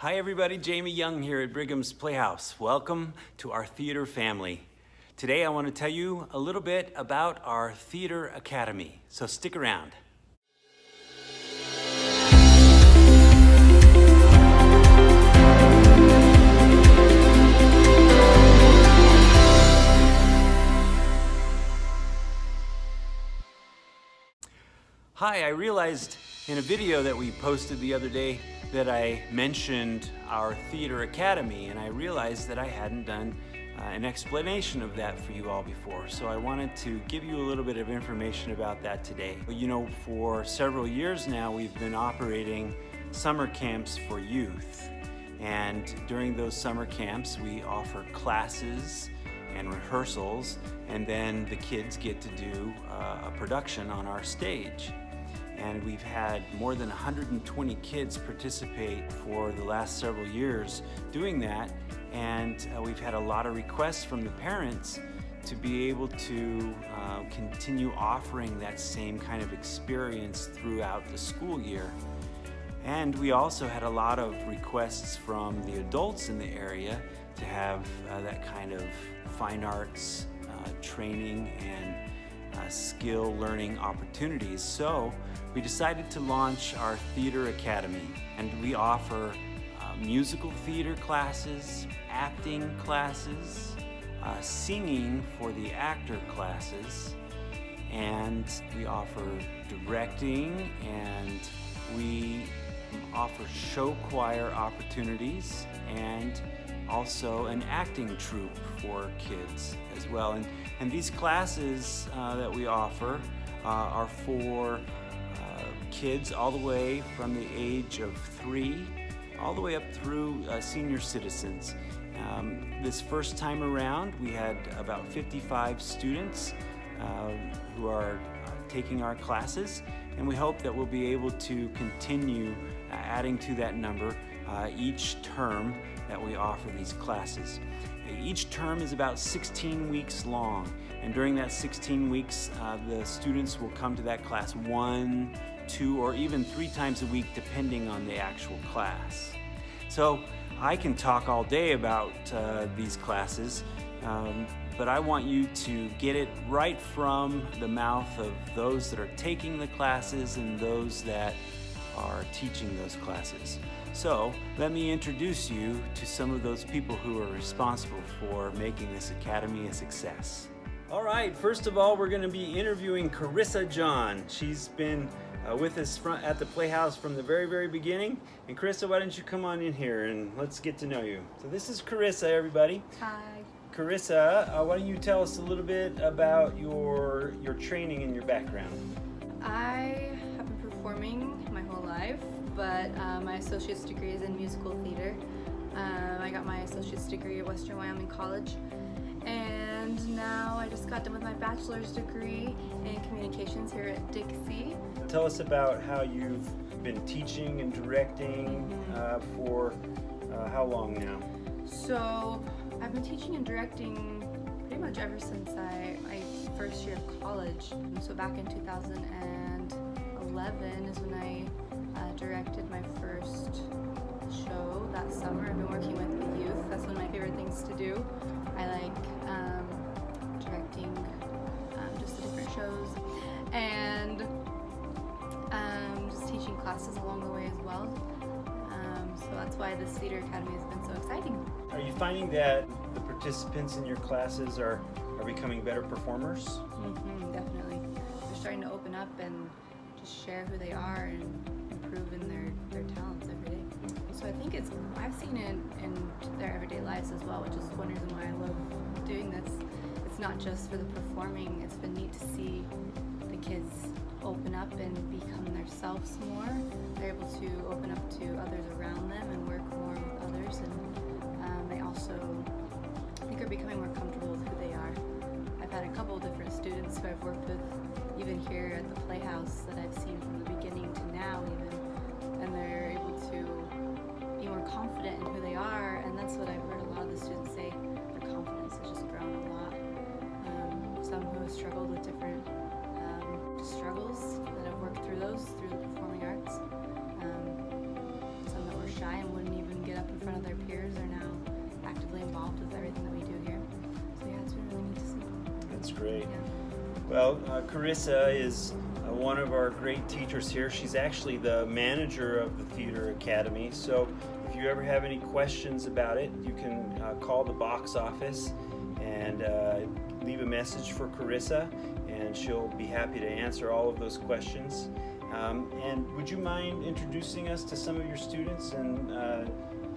Hi everybody, Jamie Young here at Brigham's Playhouse. Welcome to our theater family. Today I want to tell you a little bit about our theater academy, so stick around. Hi, I realized in a video that we posted the other day that I mentioned our theater academy, and I realized that I hadn't done an explanation of that for you all before. So I wanted to give you a little bit of information about that today. You know, for several years now, we've been operating summer camps for youth. And during those summer camps, we offer classes and rehearsals, and then the kids get to do a production on our stage. And we've had more than 120 kids participate for the last several years doing that. And we've had a lot of requests from the parents to be able to continue offering that same kind of experience throughout the school year. And we also had a lot of requests from the adults in the area to have that kind of fine arts training and skill learning opportunities. So we decided to launch our theater academy, and we offer musical theater classes, acting classes, singing for the actor classes, and we offer directing, and we offer show choir opportunities, and also an acting troupe for kids as well. And these classes that we offer are for kids all the way from the age of 3 all the way up through senior citizens. This first time around, we had about 55 students who are taking our classes, and we hope that we'll be able to continue adding to that number each term that we offer these classes. Each term is about 16 weeks long, and during that 16 weeks, the students will come to that class 1, 2, or even 3 times a week, depending on the actual class. So I can talk all day about these classes, but I want you to get it right from the mouth of those that are taking the classes and those that are teaching those classes. So let me introduce you to some of those people who are responsible for making this academy a success. All right, first of all, we're going to be interviewing Carissa John. She's been with us at the Playhouse from the very beginning. And Carissa, why don't you come on in here and let's get to know you. So this is Carissa, everybody. Hi. Carissa, why don't you tell us a little bit about your training and your background? I have been performing my whole life, but my associate's degree is in musical theater. I got my associate's degree at Western Wyoming College, and now I just got done with my bachelor's degree in communications here at Dixie. Tell us about how you've been teaching and directing for how long now? So I've been teaching and directing pretty much ever since my first year of college. So back in 2011 is when I directed my first show that summer. I've been working with the youth. That's one of my favorite things to do. I like directing just the different shows and just teaching classes along the way as well. So that's why this theater academy has been so exciting. Are you finding that the participants in your classes are becoming better performers? Definitely. They're starting to open up and just share who they are and improve in their talents every day. So I think I've seen it in their everyday lives as well, which is one reason why I love doing this. It's not just for the performing, it's been neat to see the kids open up and become themselves more. They're able to open up to others around them and work more with others, and they also, I think, are becoming more comfortable with who they are. I've had a couple of different students who I've worked with even here at the Playhouse that I've seen from the beginning to now even, and they're able to be more confident in who they are, and that's what I've heard a lot of the students say. Their confidence has just grown a lot. Some who have struggled with different struggles that have worked through those through the performing arts. Some that were shy and wouldn't even get great. Yeah. Well, Carissa is one of our great teachers here. She's actually the manager of the Theater Academy. So if you ever have any questions about it, you can call the box office and leave a message for Carissa, and she'll be happy to answer all of those questions. And would you mind introducing us to some of your students and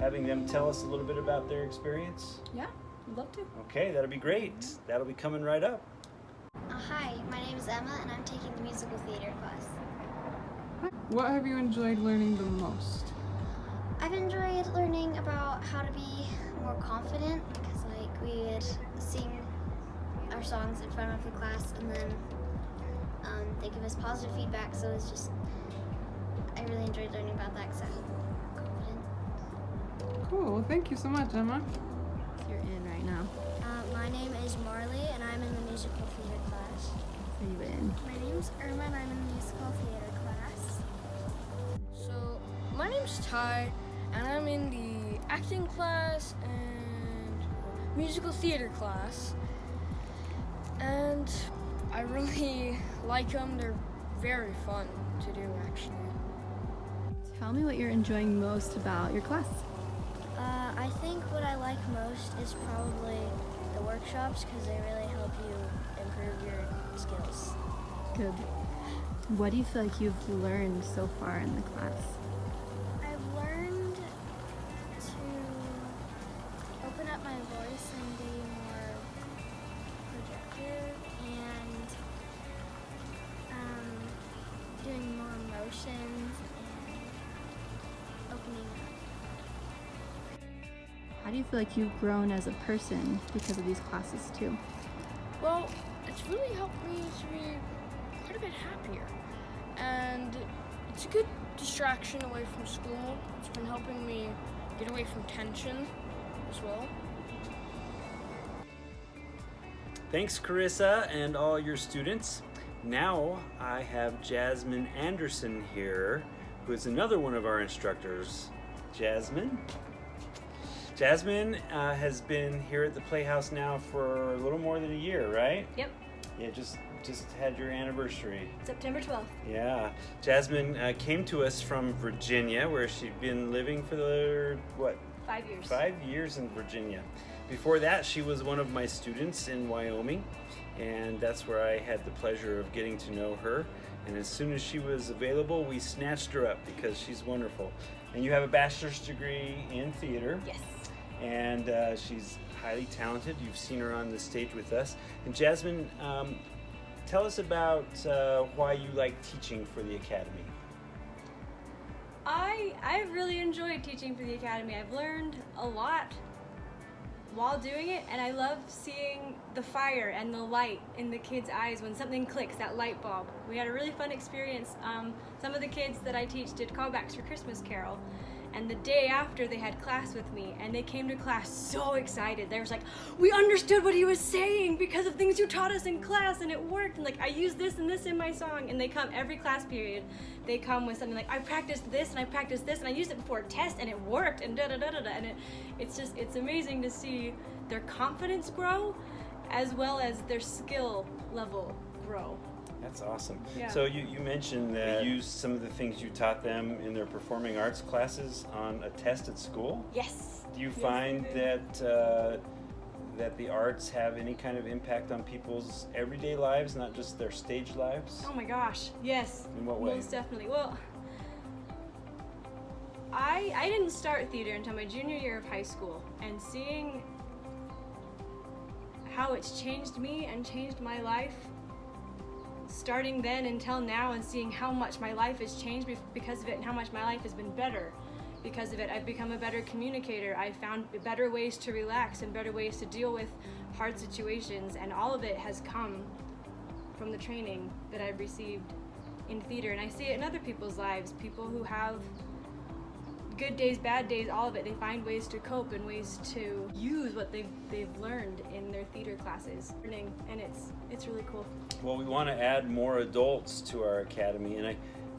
having them tell us a little bit about their experience? Yeah, I'd love to. Okay, that'll be great. That'll be coming right up. Hi, my name is Emma and I'm taking the musical theater class. What have you enjoyed learning the most? I've enjoyed learning about how to be more confident because we would sing our songs in front of the class and then they give us positive feedback, so it's just, I really enjoyed learning about that because I'm confident. Cool. Well, thank you so much, Emma. You're in right now. My name is Marley and I'm in the musical theater class. So you in. My name's Irma and I'm in the musical theater class. So, my name's Ty, and I'm in the acting class and musical theater class. And I really like them. They're very fun to do, actually. Tell me what you're enjoying most about your class. I think what I like most is probably the workshops because they really help you improve your skills. Good. What do you feel like you've learned so far in the class? I've learned to open up my voice and be more projective and doing more emotions and opening up. How do you feel like you've grown as a person because of these classes too? Well, it's really helped me to be quite a bit happier. And it's a good distraction away from school. It's been helping me get away from tension as well. Thanks, Carissa, and all your students. Now I have Jasmine Anderson here, who is another one of our instructors. Jasmine? Jasmine has been here at the Playhouse now for a little more than a year, right? Yep, Yeah, just had your anniversary. September 12th. Yeah. Jasmine came to us from Virginia, where she'd been living for the, 5 years. 5 years in Virginia. Before that, she was one of my students in Wyoming, and that's where I had the pleasure of getting to know her. And as soon as she was available, we snatched her up because she's wonderful. And you have a bachelor's degree in theater. Yes. And she's highly talented. You've seen her on the stage with us. And Jasmine, tell us about why you like teaching for the Academy. I really enjoyed teaching for the Academy. I've learned a lot while doing it, and I love seeing the fire and the light in the kids' eyes when something clicks, that light bulb. We had a really fun experience. Some of the kids that I teach did callbacks for Christmas Carol, and the day after they had class with me, and they came to class so excited. They was like, we understood what he was saying because of things you taught us in class, and it worked, and like, I used this and this in my song. And they come every class period, they come with something like, I practiced this and I practiced this and I used it before a test and it worked, and da da da da da. And it's amazing to see their confidence grow as well as their skill level grow. That's awesome. Yeah. So you mentioned that you used some of the things you taught them in their performing arts classes on a test at school. Yes. Do you Yes, find I do. that the arts have any kind of impact on people's everyday lives, not just their stage lives? Oh my gosh, yes. In what way? Most definitely. Well, I didn't start theater until my junior year of high school, and seeing how it's changed me and changed my life starting then until now, and seeing how much my life has changed because of it and how much my life has been better because of it. I've become a better communicator. I found better ways to relax and better ways to deal with hard situations, and all of it has come from the training that I've received in theater. And I see it in other people's lives, people who have good days, bad days, all of it. They find ways to cope and ways to use what they've learned in their theater classes. And it's really cool. Well, we want to add more adults to our academy,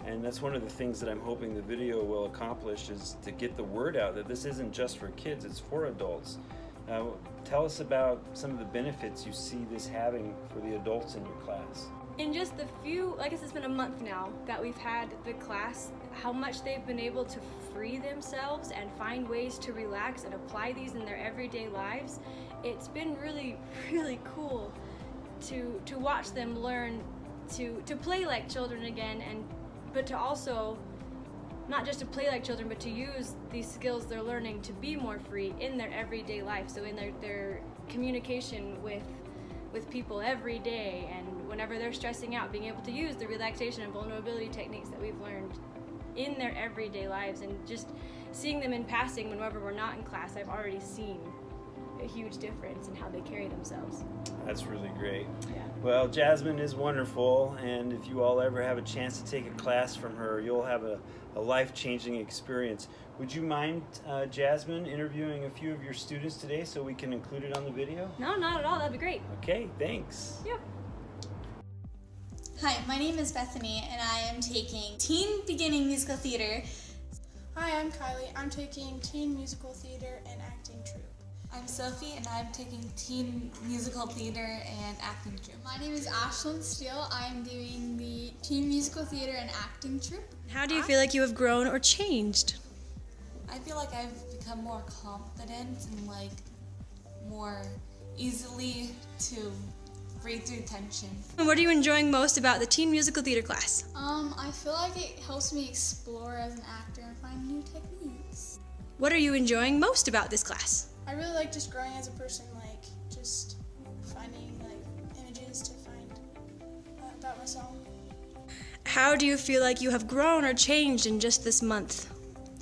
and that's one of the things that I'm hoping the video will accomplish, is to get the word out that this isn't just for kids, it's for adults. Tell us about some of the benefits you see this having for the adults in your class. In just the few, I guess it's been a month now that we've had the class, how much they've been able to free themselves and find ways to relax and apply these in their everyday lives. It's been really, really cool to watch them learn to play like children again, but to also not just to play like children, but to use these skills they're learning to be more free in their everyday life. So in their communication with people every day, and whenever they're stressing out, being able to use the relaxation and vulnerability techniques that we've learned in their everyday lives, and just seeing them in passing whenever we're not in class, I've already seen a huge difference in how they carry themselves. That's really great. Yeah. Well, Jasmine is wonderful, and if you all ever have a chance to take a class from her, you'll have a life-changing experience. Would you mind, Jasmine, interviewing a few of your students today so we can include it on the video? No, not at all. That'd be great. Okay, thanks. Yeah. Hi, my name is Bethany, and I am taking Teen Beginning Musical Theater. Hi, I'm Kylie. I'm taking Teen Musical Theater and Acting Troupe. I'm Sophie, and I'm taking Teen Musical Theater and Acting Troupe. My name is Ashlyn Steele. I'm doing the Teen Musical Theater and Acting Troupe. How do you feel like you have grown or changed? I feel like I've become more confident and like more easily to breathe through tension. And what are you enjoying most about the Teen Musical Theater class? I feel like it helps me explore as an actor and find new techniques. What are you enjoying most about this class? I really like just growing as a person, like just finding like images to find about myself. How do you feel like you have grown or changed in just this month?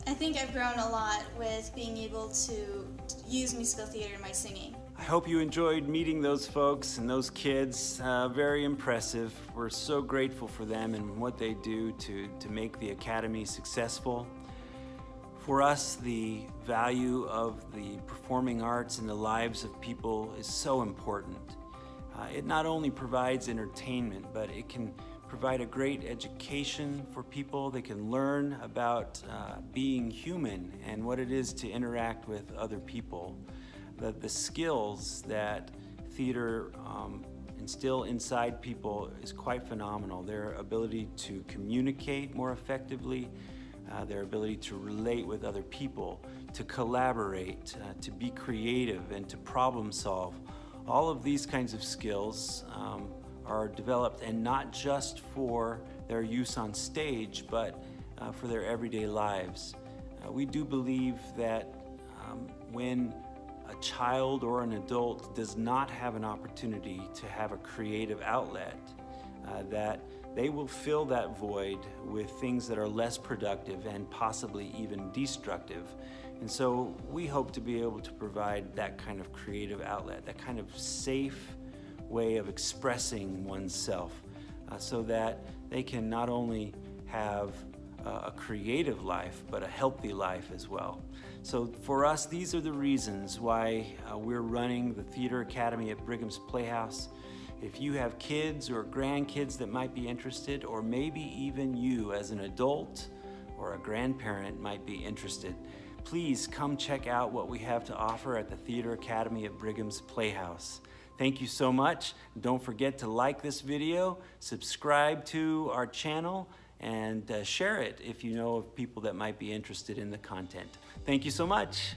I think I've grown a lot with being able to use musical theater in my singing. I hope you enjoyed meeting those folks and those kids. Very impressive. We're so grateful for them and what they do to make the Academy successful. For us, the value of the performing arts in the lives of people is so important. It not only provides entertainment, but it can provide a great education for people. They can learn about being human and what it is to interact with other people. The skills that theater instill inside people is quite phenomenal. Their ability to communicate more effectively, their ability to relate with other people, to collaborate, to be creative, and to problem solve. All of these kinds of skills are developed, and not just for their use on stage, but for their everyday lives. We do believe that when a child or an adult does not have an opportunity to have a creative outlet, that they will fill that void with things that are less productive and possibly even destructive. And so we hope to be able to provide that kind of creative outlet, that kind of safe way of expressing oneself, so that they can not only have a creative life, but a healthy life as well. So for us, these are the reasons why we're running the Theater Academy at Brigham's Playhouse. If you have kids or grandkids that might be interested, or maybe even you as an adult or a grandparent might be interested, please come check out what we have to offer at the Theater Academy at Brigham's Playhouse. Thank you so much. Don't forget to like this video, subscribe to our channel, and share it if you know of people that might be interested in the content. Thank you so much.